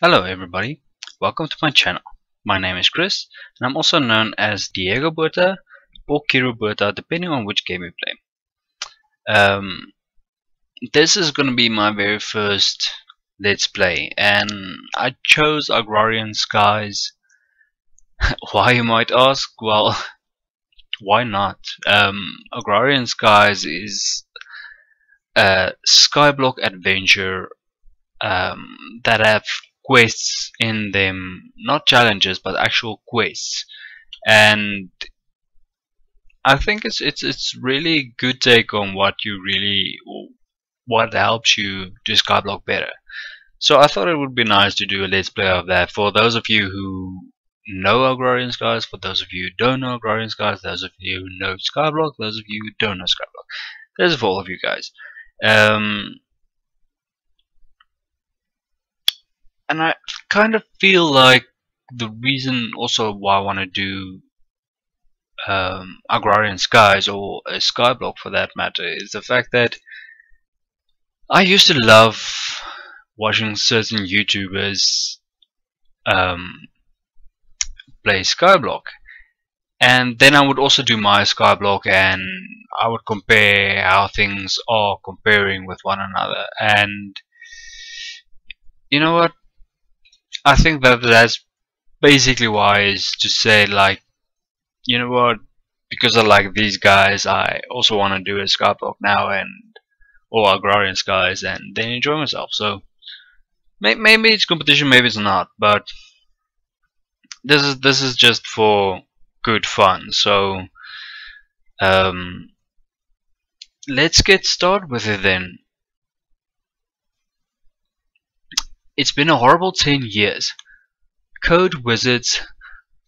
Hello everybody, welcome to my channel. My name is Chris and I'm also known as kirubotha or kirubotha depending on which game you play. This is going to be my very first Let's Play and I chose Agrarian Skies. Why, you might ask? Well, why not? Agrarian Skies is a skyblock adventure that have quests in them, not challenges but actual quests, and I think it's really good take on what helps you to skyblock better. So I thought it would be nice to do a let's play of that for those of you who know Agrarian Skies, for those of you who don't know Agrarian Skies, those of you who know Skyblock, those of you who don't know Skyblock. This is for all of you guys. And I kind of feel like the reason also why I want to do Agrarian Skies, or a skyblock for that matter, is the fact that I used to love watching certain YouTubers play skyblock, and then I would also do my skyblock and I would compare how things are comparing with one another. And you know what, I think that that's basically wise to say, like, you know what, because I like these guys, I also want to do a skyblock now, and or Agrarian Skies, and then enjoy myself. So maybe it's competition, maybe it's not, but this is just for good fun. So let's get started with it then. It's been a horrible 10 years. Code wizards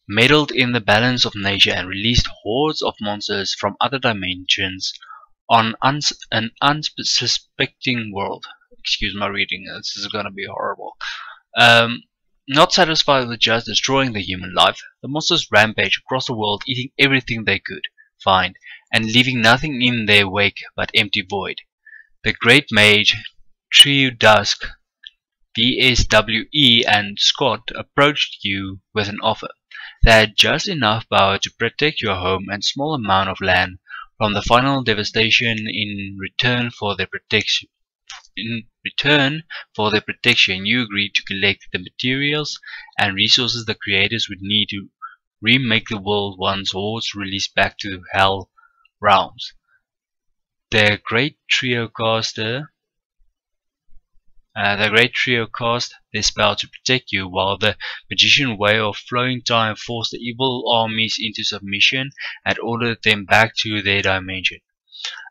meddled in the balance of nature and released hordes of monsters from other dimensions on an unsuspecting world. Excuse my reading, this is gonna be horrible. Not satisfied with just destroying the human life, the monsters rampage across the world, eating everything they could find and leaving nothing in their wake but empty void. The great mage Trio Dusk, DSWE, and Scott approached you with an offer. They had just enough power to protect your home and small amount of land from the final devastation. In return for their protection, you agreed to collect the materials and resources the creators would need to remake the world once hordes released back to Hell realms. The Great Trio cast their spell to protect you, while the magician way of flowing time forced the evil armies into submission and ordered them back to their dimension.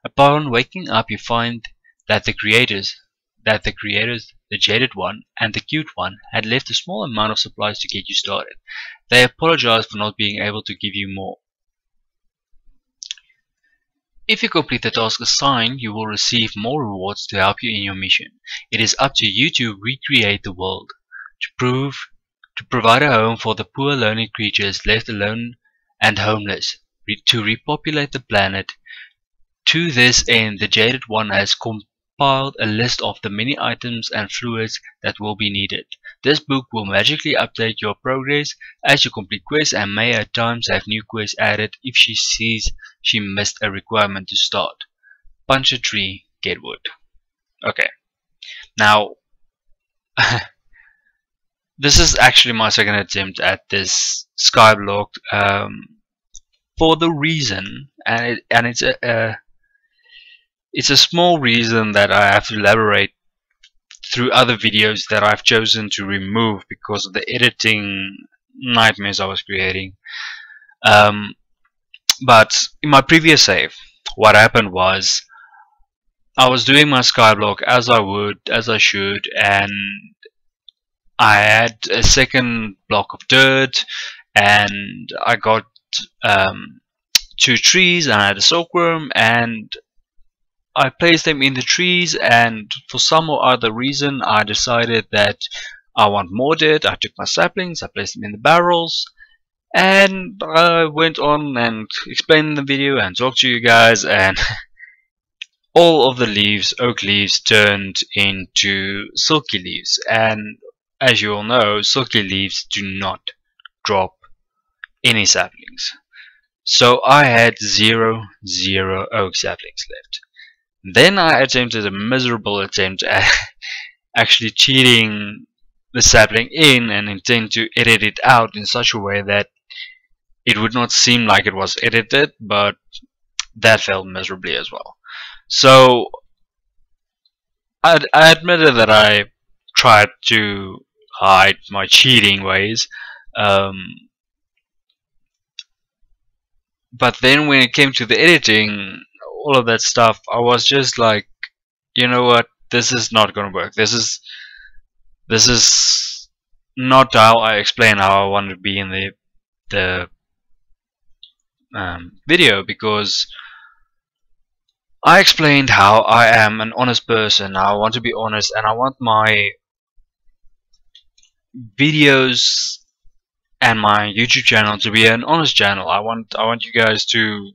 Upon waking up, you find that the creators, the Jaded One and the Cute One, had left a small amount of supplies to get you started. They apologize for not being able to give you more. If you complete the task assigned, you will receive more rewards to help you in your mission. It is up to you to recreate the world, to provide a home for the poor lonely creatures left alone and homeless, to repopulate the planet. To this end, the Jaded One has compiled a list of the many items and fluids that will be needed. This book will magically update your progress as you complete quests, and may at times have new quests added if she sees she missed a requirement to start. Punch a tree, get wood. Okay, now this is actually my second attempt at this skyblock, for the reason, and it's a small reason that I have to elaborate through other videos that I've chosen to remove because of the editing nightmares I was creating. But in my previous save, what happened was I was doing my skyblock as I should, and I had a second block of dirt, and I got 2 trees, and I had a silkworm, and I placed them in the trees, and for some or other reason I decided that I want more dirt. I took my saplings, I placed them in the barrels, and I went on and explained in the video and talked to you guys, and all of the leaves, oak leaves, turned into silky leaves, and as you all know, silky leaves do not drop any saplings. So I had zero oak saplings left. Then I attempted a miserable attempt at actually cheating the sapling in and intend to edit it out in such a way that it would not seem like it was edited, but that failed miserably as well. So I admitted that I tried to hide my cheating ways, um, but then when it came to the editing, all of that stuff, I was just like, you know what, this is not gonna work. This is not how I explain how I want to be in the video, because I explained how I am an honest person. I want to be honest, and I want my videos and my YouTube channel to be an honest channel. I want you guys to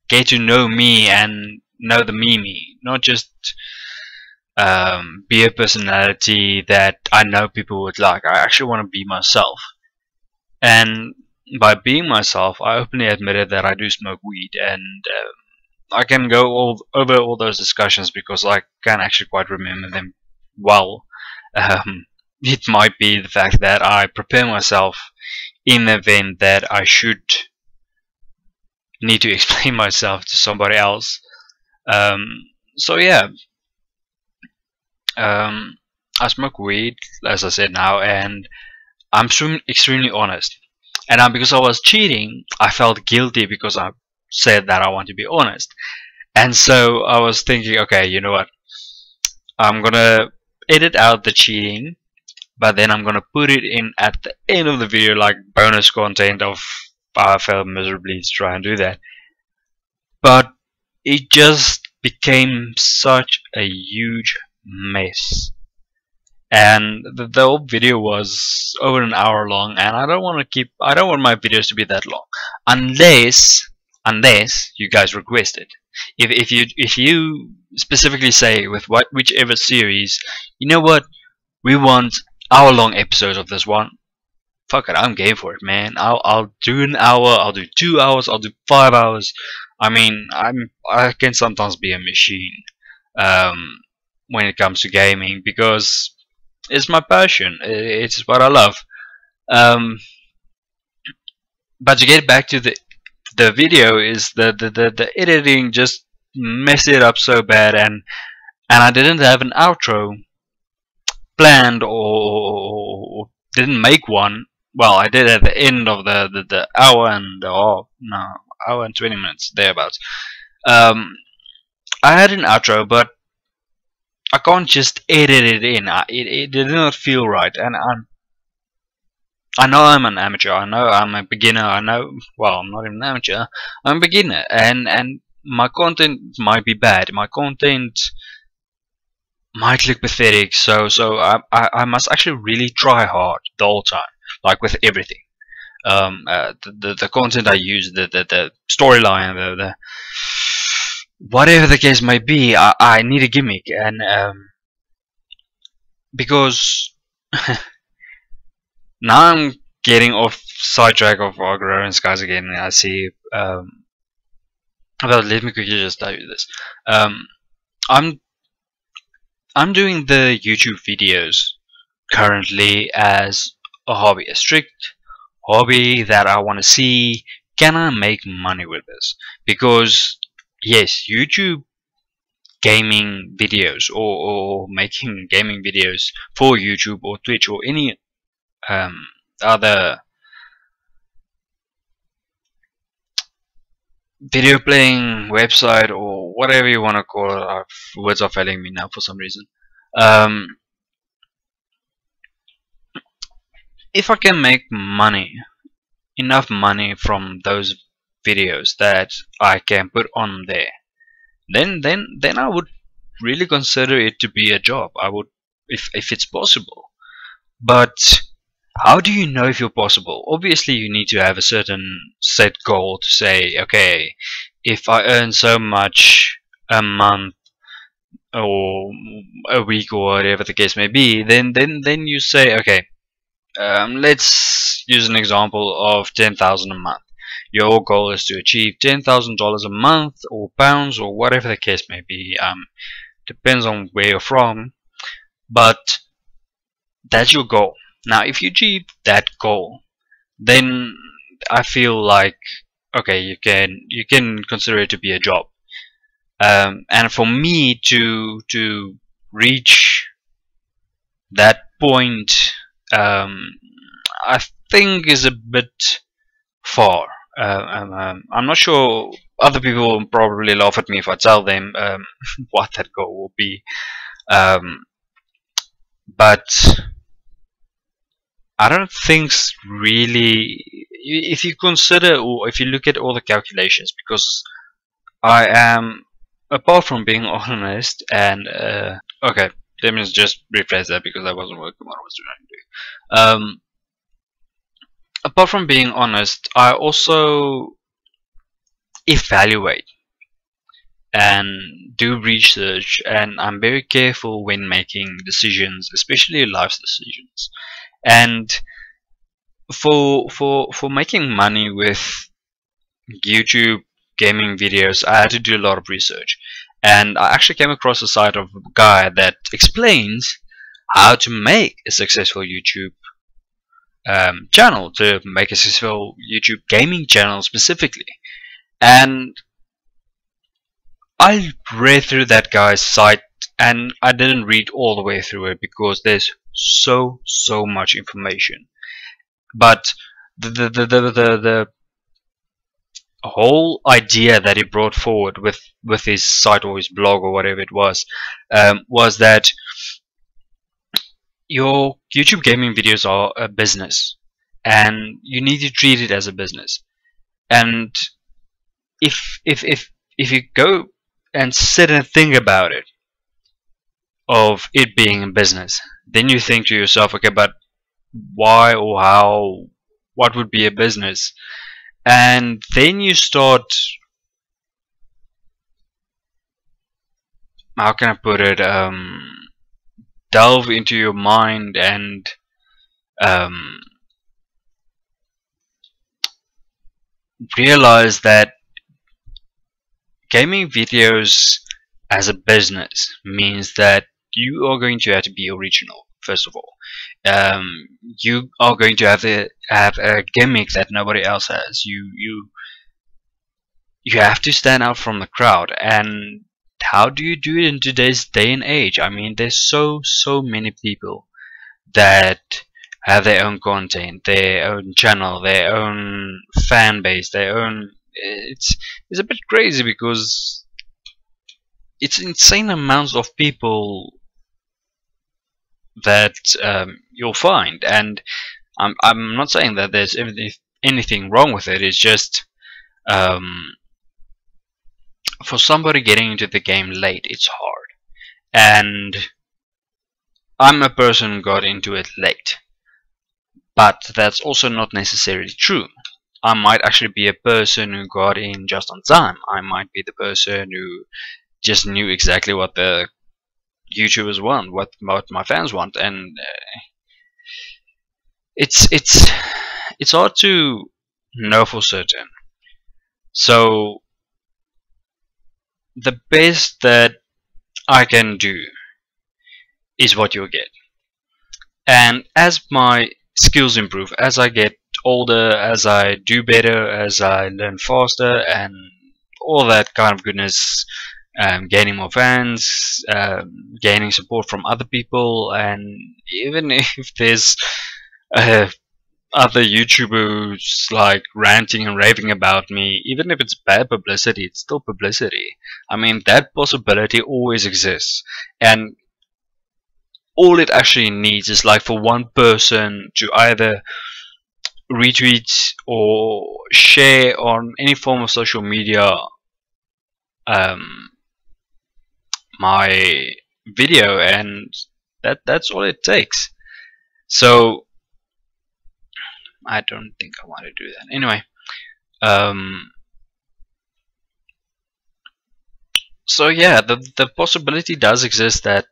get to know me and know the me, not just be a personality that I know people would like. I actually want to be myself, and by being myself, I openly admitted that I do smoke weed, and I can go over all those discussions because I can actually quite remember them well. It might be the fact that I prepare myself in the event that I should need to explain myself to somebody else. So yeah, I smoke weed, as I said now, and I'm extremely honest. And now, because I was cheating, I felt guilty because I said that I want to be honest. And so I was thinking, okay, you know what? I'm gonna edit out the cheating, but then I'm gonna put it in at the end of the video, like bonus content of how I failed miserably to try and do that. But it just became such a huge mess. And the whole video was over an hour long, and I don't want my videos to be that long, unless you guys request it. If you specifically say with whichever series, you know what, we want hour-long episodes of this one, fuck it, I'm game for it, man. I'll do an hour, I'll do 2 hours, I'll do 5 hours. I mean, I can sometimes be a machine when it comes to gaming, because it's my passion. It's what I love. But to get back to the video, is the editing just messed it up so bad, and I didn't have an outro planned, or didn't make one. Well, I did at the end of the hour and hour and 20 minutes thereabouts. I had an outro, but I can't just edit it in. It did not feel right, and I know I'm an amateur. I know I'm a beginner. I know, well, I'm not even an amateur. I'm a beginner, and my content might be bad. My content might look pathetic. So I must actually really try hard the whole time, like with everything. The content I use, the storyline, the whatever the case may be, I need a gimmick, and because now I'm getting off sidetrack of Agrarian Skies again. I see. Well, let me quickly just tell you this. I'm doing the YouTube videos currently as a hobby, a strict hobby that I want to see, can I make money with this? Because yes, YouTube gaming videos, or making gaming videos for YouTube or Twitch or any other video playing website, or whatever you want to call it. Words are failing me now for some reason. If I can make money, enough money from those videos that I can put on there, then I would really consider it to be a job. I would, if it's possible. But how do you know if you're possible? Obviously you need to have a certain set goal to say, okay, if I earn so much a month, or a week or whatever the case may be, then you say, okay, let's use an example of 10,000 a month. Your goal is to achieve $10,000 a month, or pounds, or whatever the case may be. Depends on where you're from, but that's your goal. Now, if you achieve that goal, then I feel like, okay, you can consider it to be a job. And for me to reach that point, I think is a bit far. I'm not sure. Other people will probably laugh at me if I tell them what that goal will be. Um, but I don't think really. If you consider, or if you look at all the calculations, because I am, apart from being honest, and okay, let me just rephrase that because I wasn't working what I was trying to do. Apart from being honest, I also evaluate and do research, and I'm very careful when making decisions, especially life decisions. And for making money with YouTube gaming videos, I had to do a lot of research, and I actually came across a site of a guy that explains how to make a successful YouTube channel, to make a successful YouTube gaming channel specifically. And I read through that guy's site, and I didn't read all the way through it because there's so much information. But the whole idea that he brought forward with his site or his blog or whatever it was that your YouTube gaming videos are a business, and you need to treat it as a business. And if you go and sit and think about it, of it being a business, then you think to yourself, okay, but why or how, what would be a business? And then you start, how can I put it, delve into your mind and realize that gaming videos as a business means that you are going to have to be original. First of all, you are going to have a gimmick that nobody else has. You have to stand out from the crowd. And how do you do it in today's day and age? I mean, there's so many people that have their own content, their own channel, their own fan base, their own. It's a bit crazy because it's insane amounts of people that you'll find, and I'm not saying that there's anything wrong with it. It's just for somebody getting into the game late, it's hard, and I'm a person who got into it late, but that's also not necessarily true. I might actually be a person who got in just on time. I might be the person who just knew exactly what the YouTubers want, what my fans want, and it's hard to know for certain. So the best that I can do is what you'll get. And as my skills improve, as I get older, as I do better, as I learn faster, and all that kind of goodness, gaining more fans, gaining support from other people, and even if there's other YouTubers like ranting and raving about me, even if it's bad publicity, it's still publicity. I mean, that possibility always exists, and all it actually needs is like for one person to either retweet or share on any form of social media my video, and that's all it takes. So I don't think I want to do that anyway. So yeah, the possibility does exist that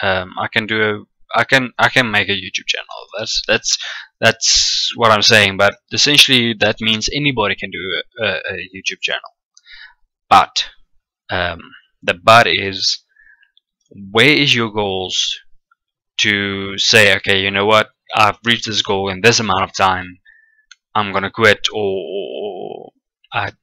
I can do I can make a YouTube channel. That's what I'm saying. But essentially, that means anybody can do a YouTube channel. But um, the but is, where is your goals to say, okay, you know what, I've reached this goal in this amount of time, I'm gonna quit, or I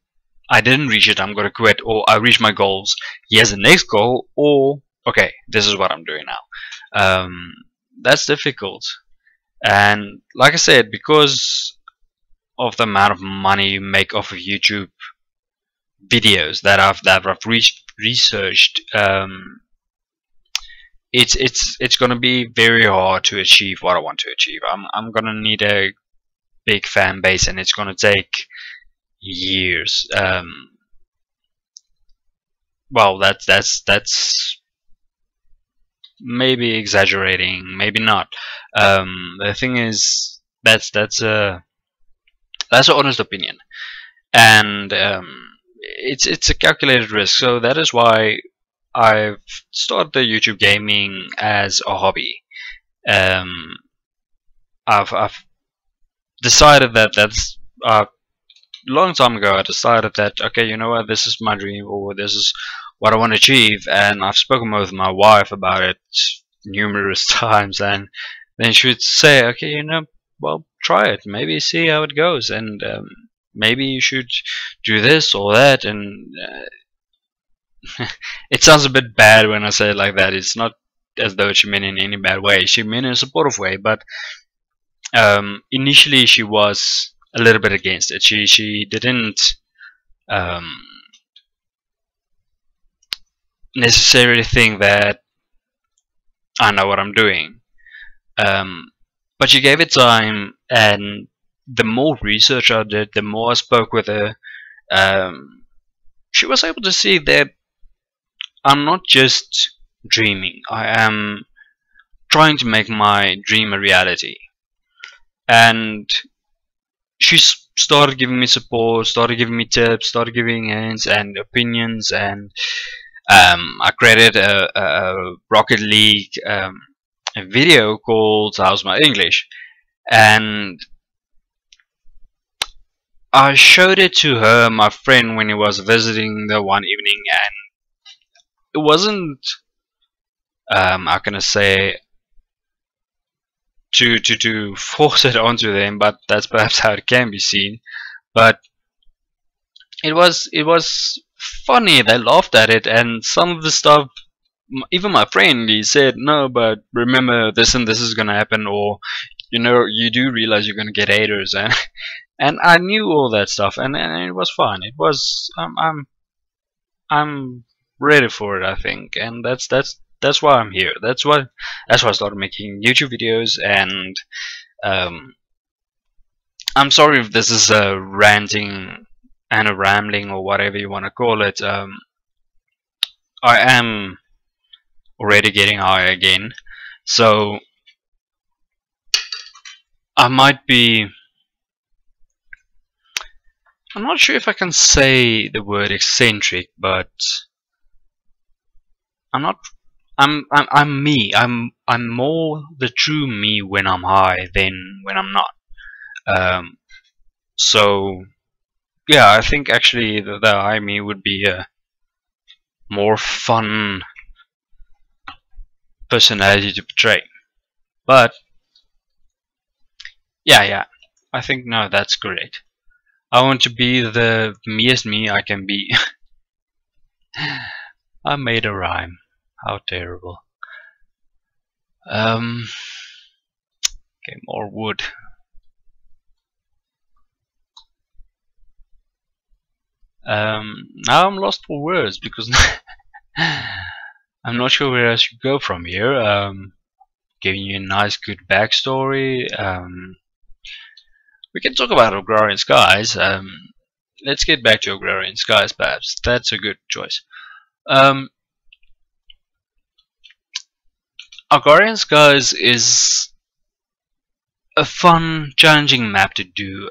didn't reach it, I'm gonna quit, or I reached my goals, here's the next goal, or okay, this is what I'm doing now. That's difficult, and like I said, because of the amount of money you make off of YouTube videos that I've researched, it's gonna be very hard to achieve what I want to achieve. I'm gonna need a big fan base, and it's gonna take years. Well, that's maybe exaggerating, maybe not. The thing is, that's an honest opinion, and it's a calculated risk. So that is why I've started the YouTube gaming as a hobby. Um, I've decided that that's long time ago. I decided that, okay, you know what, this is my dream, or this is what I want to achieve, and I've spoken with my wife about it numerous times, and then she would say, okay, you know, well, try it, maybe see how it goes, and maybe you should do this or that, and it sounds a bit bad when I say it like that. It's not as though she meant in any bad way. She meant in a supportive way, but initially she was a little bit against it. She didn't um, necessarily think that I know what I'm doing, but she gave it time, and the more research I did, the more I spoke with her, she was able to see that I'm not just dreaming. I am trying to make my dream a reality, and she started giving me support, started giving me tips, started giving hints and opinions, and I created a Rocket League a video called "How's My English," and I showed it to her, my friend, when he was visiting the one evening, and it wasn't how can I say, to force it onto them, but that's perhaps how it can be seen. But it was funny. They laughed at it, and some of the stuff, even my friend, he said, no, but remember this and this is gonna happen, or you know, you do realize you're gonna get haters, and and I knew all that stuff, and it was fun. It was I'm ready for it, I think, and that's why I'm here. That's why I started making YouTube videos, and um, I'm sorry if this is a ranting and a rambling or whatever you want to call it. I am already getting high again, so I might be. I'm not sure if I can say the word eccentric, but I'm not. I'm me. I'm more the true me when I'm high than when I'm not. Um, so yeah, I think actually the high me would be a more fun personality to portray. But yeah, I think no, that's great. I want to be the meest me I can be. I made a rhyme. How terrible. Okay, more wood. Now I'm lost for words because I'm not sure where I should go from here. Giving you a nice, good backstory. We can talk about Agrarian Skies. Let's get back to Agrarian Skies, perhaps. That's a good choice. Agrarian Skies is a fun, challenging map to do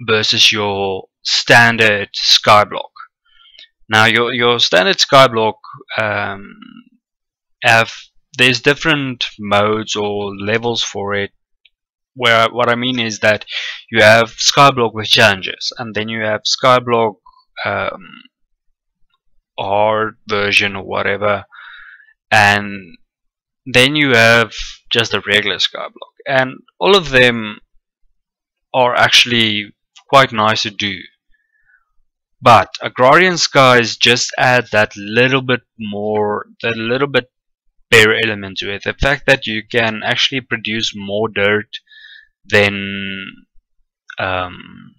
versus your standard Skyblock. Now your standard skyblock um, have there's different modes or levels for it. Where what I mean is that you have skyblock with challenges, and then you have skyblock um, hard version or whatever, and then you have just a regular skyblock, and all of them are actually quite nice to do. But Agrarian Skies just add that little bit more, that little bit better element to it. The fact that you can actually produce more dirt than um,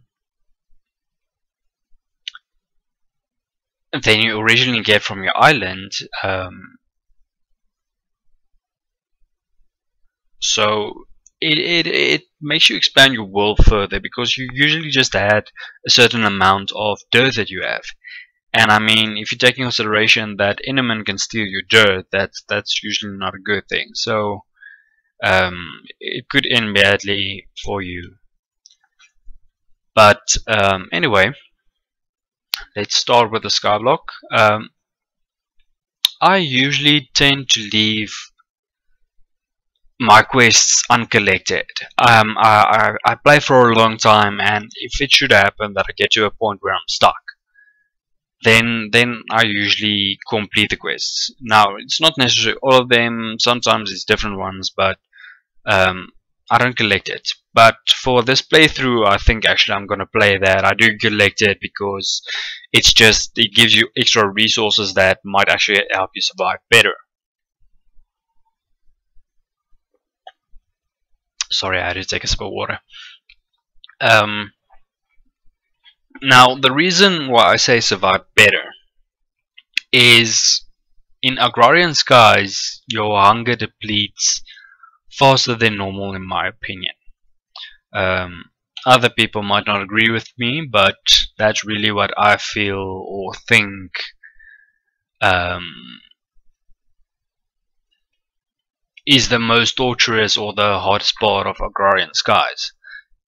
than you originally get from your island. So it makes you expand your world further, because you usually just add a certain amount of dirt that you have. And I mean, if you take in consideration that Enderman can steal your dirt, that's usually not a good thing. So it could end badly for you. But anyway, let's start with the skyblock. I usually tend to leave my quests uncollected. I play for a long time, and if it should happen that I get to a point where I'm stuck, then I usually complete the quests. Now, it's not necessarily all of them. Sometimes it's different ones, but I don't collect it. But for this playthrough, I think actually I'm gonna play that. I do collect it because it gives you extra resources that might actually help you survive better. Sorry, I had to take a sip of water. Now, the reason why I say survive better is in Agrarian Skies, your hunger depletes faster than normal, in my opinion. Other people might not agree with me, but that's really what I feel or think is the most torturous or the hardest part of Agrarian Skies,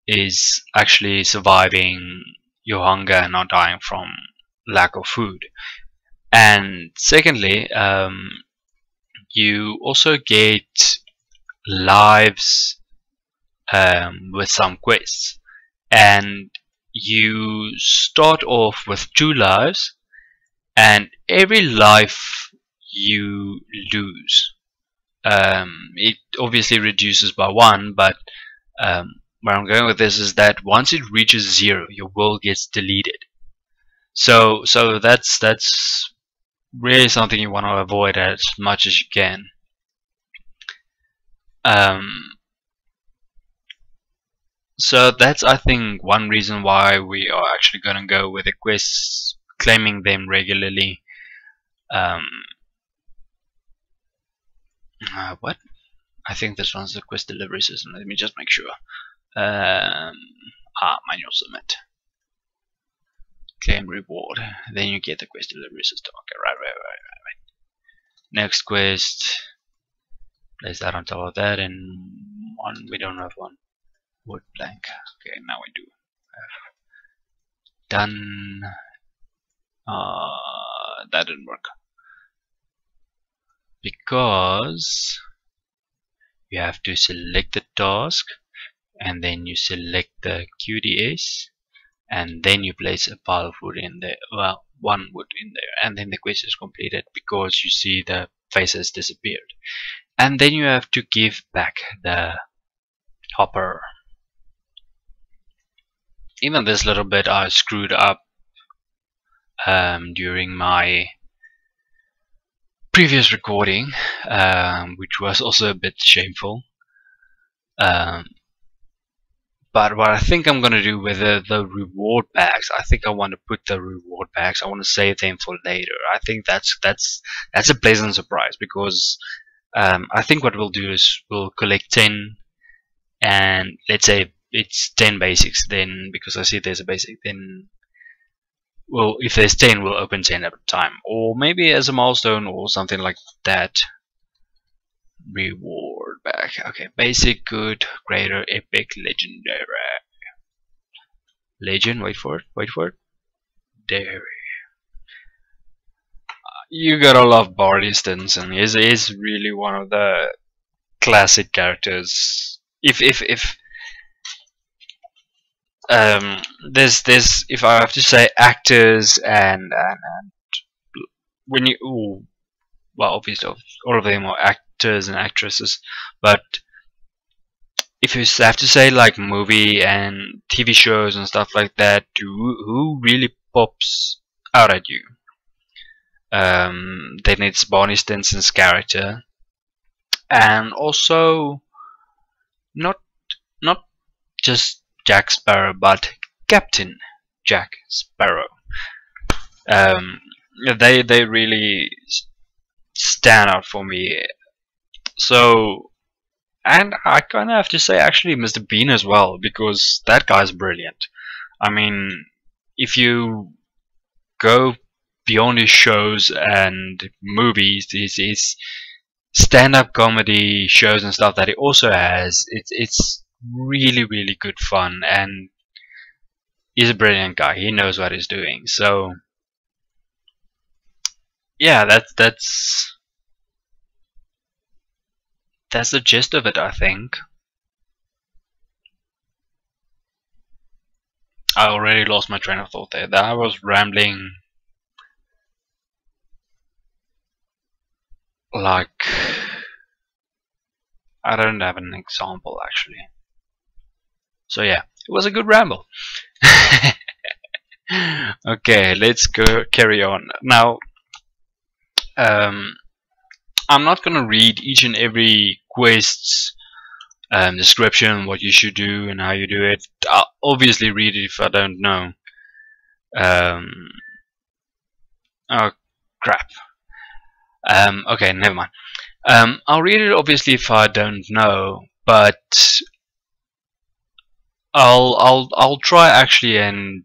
is actually surviving your hunger and not dying from lack of food. And secondly, you also get lives with some quests, and you start off with 2 lives, and every life you lose, it obviously reduces by 1, but where I'm going with this is that once it reaches 0, your world gets deleted. So that's really something you want to avoid as much as you can. So that's, I think, one reason why we are actually going to go with the quests, claiming them regularly. What? I think this one's the quest delivery system. Let me just make sure. Manual submit. Claim reward. Then you get the quest delivery system. Okay, right. Next quest. Place that on top of that, and one, we don't have one. Wood plank. Okay, now we do. Done. That didn't work. Because you have to select the task, and then you select the QDS, and then you place a pile of wood in there. Well, 1 wood in there, and then the quest is completed because you see the face has disappeared. And then you have to give back the hopper. Even this little bit I screwed up during my previous recording, which was also a bit shameful. But what I think I'm gonna do with the reward bags, I think I want to put the reward bags, I want to save them for later. I think that's a pleasant surprise, because I think what we'll do is we'll collect 10, and let's say it's 10 basics, then because I see there's a basic, then well, if there's 10, we'll open 10 at a time, or maybe as a milestone or something like that. Reward back. Okay, basic, good, greater, epic, legendary. Legend, wait for it. Dairy. you gotta love Barney Stinson. He's really one of the classic characters. If um there's if I have to say actors and when you well, obviously all of them are actors and actresses, but if you have to say like movie and TV shows and stuff like that, who really pops out at you? Then it's Barney Stinson's character, and also not not just Jack Sparrow, but Captain Jack Sparrow. Um, they really stand out for me. So, and I kind of have to say actually Mr. Bean as well, because that guy's brilliant. I mean, if you go beyond his shows and movies, his stand-up comedy shows and stuff that he also has, it's really good fun, and he's a brilliant guy. He knows what he's doing. So yeah, that's the gist of it, I think. I already lost my train of thought there. I was rambling like I don't have an example actually. So yeah, it was a good ramble. Okay, let's go carry on. Now, I'm not gonna read each and every quest's description, what you should do and how you do it. I'll obviously read it if I don't know. Oh crap. Okay, never mind. I'll read it obviously if I don't know, but I'll try actually and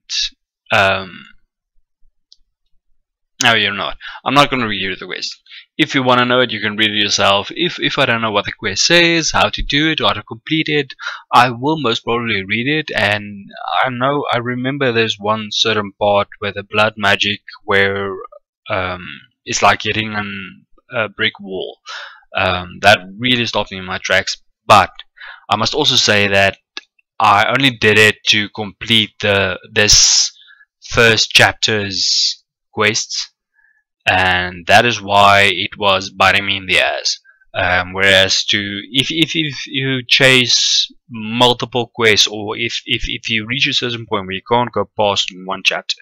no, you're not. I'm not going to read you the quest. If you want to know it, you can read it yourself. If I don't know what the quest says, how to do it, or how to complete it, I will most probably read it. And I remember there's one certain part where the blood magic, where it's like hitting a brick wall. That really stopped me in my tracks. But I must also say that I only did it to complete this first chapter's quests, and that is why it was biting me in the ass. Whereas if you chase multiple quests, or if you reach a certain point where you can't go past one chapter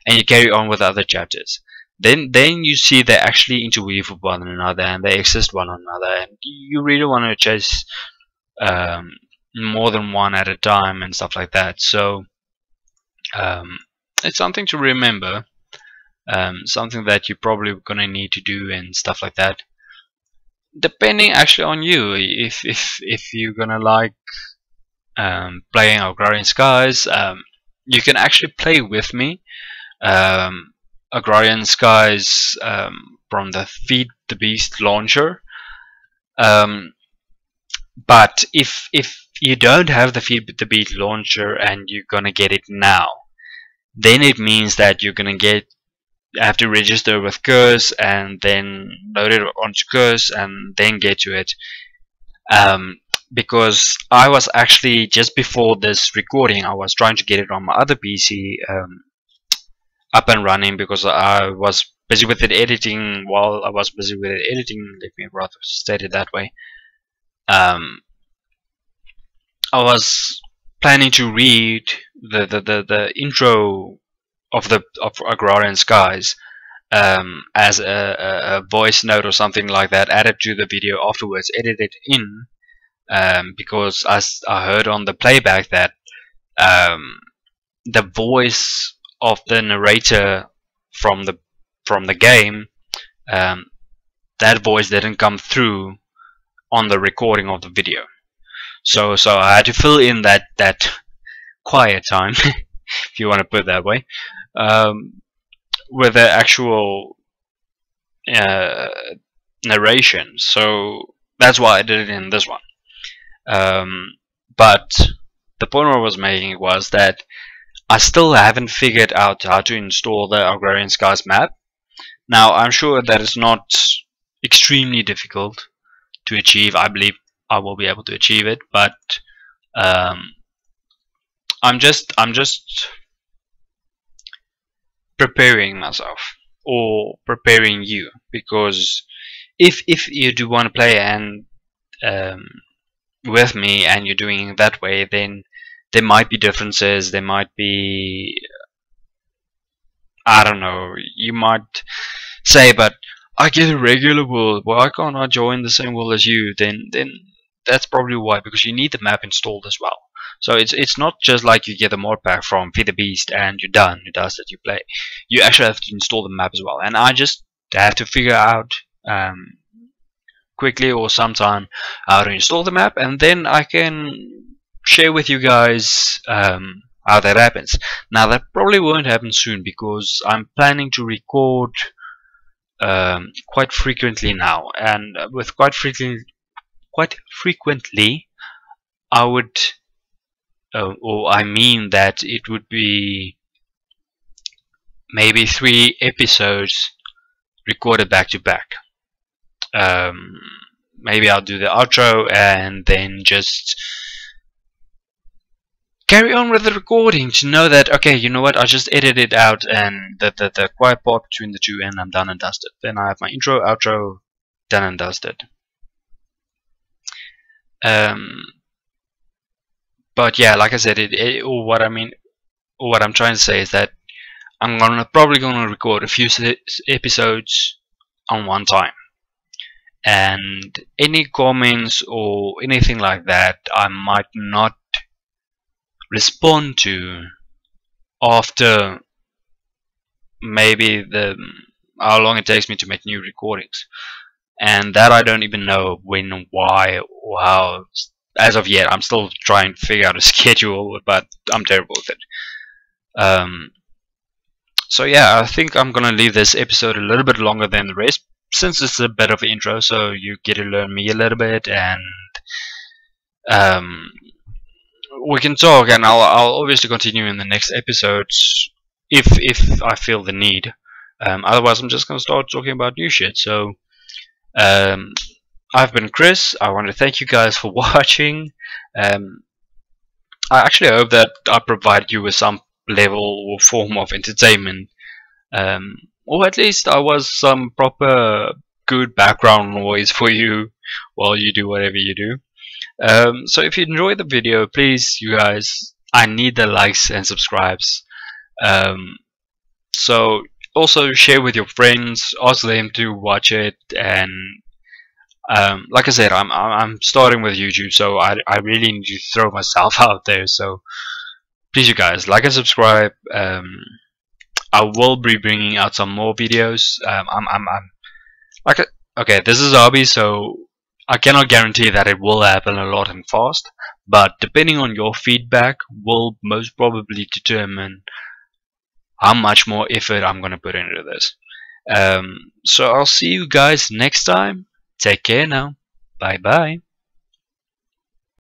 and you carry on with other chapters, then you see they actually interweave with one another and they assist one another, and you really want to chase more than one at a time and stuff like that. So it's something to remember, something that you're probably gonna need to do and stuff like that, depending actually on you. If you're gonna like playing Agrarian Skies, you can actually play with me Agrarian Skies from the Feed the Beast launcher. But if you don't have the Feed the Beast launcher and you're gonna get it now, then it means that you're gonna have to register with Curse and then load it onto Curse and then get to it. Because I was actually, just before this recording, I was trying to get it on my other PC up and running, because I was busy with it editing. While I was busy with it editing, let me rather state it that way, I was planning to read the intro of Agrarian Skies as a voice note or something like that, added to the video afterwards, edited in, because I heard on the playback that the voice of the narrator from the game, that voice didn't come through on the recording of the video. So I had to fill in that quiet time, if you want to put it that way, with the actual narration. So that's why I did it in this one. But the point I was making was that I still haven't figured out how to install the Agrarian Skies map, Now, I'm sure that is not extremely difficult to achieve. I believe I will be able to achieve it, but um, I'm just preparing myself or preparing you, because if you do want to play and um, with me and you're doing it that way, then there might be differences. There might be, I don't know, you might say, but I get a regular world. Why can't I join the same world as you? Then that's probably why, because you need the map installed as well. So it's not just like you get a mod pack from Feed the Beast and you're done. It does that you play. You actually have to install the map as well. And I just have to figure out quickly or sometime how to install the map, and then I can share with you guys how that happens. Now that probably won't happen soon, because I'm planning to record quite frequently now, and with quite frequently, I would, or I mean that it would be maybe 3 episodes recorded back to back. Maybe I'll do the outro and then just carry on with the recording to know that, okay, you know what, I just edited it out and the quiet part between the two, and I'm done and dusted. Then I have my intro, outro, done and dusted. But yeah, like I said, or what I'm trying to say is that I'm probably gonna record a few episodes on one time, and any comments or anything like that I might not respond to after maybe how long it takes me to make new recordings, and that I don't even know when, why, or how. As of yet, I'm still trying to figure out a schedule, but I'm terrible with it. So yeah, I think I'm gonna leave this episode a little bit longer than the rest, since it's a bit of an intro, so you get to learn me a little bit, and we can talk, and I'll obviously continue in the next episodes if I feel the need. Otherwise, I'm just gonna start talking about new shit. So I've been Chris. I want to thank you guys for watching. I actually hope that I provided you with some level or form of entertainment, or at least I was some proper good background noise for you while you do whatever you do. So if you enjoyed the video, please, you guys, I need the likes and subscribes. So also share with your friends, ask them to watch it, and like I said, I'm starting with YouTube, so I really need to throw myself out there. So please, you guys, like and subscribe. I will be bringing out some more videos. I'm like okay, this is a hobby, so I cannot guarantee that it will happen a lot and fast. But depending on your feedback, will most probably determine how much more effort I'm gonna put into this. So I'll see you guys next time. Take care now. Bye bye.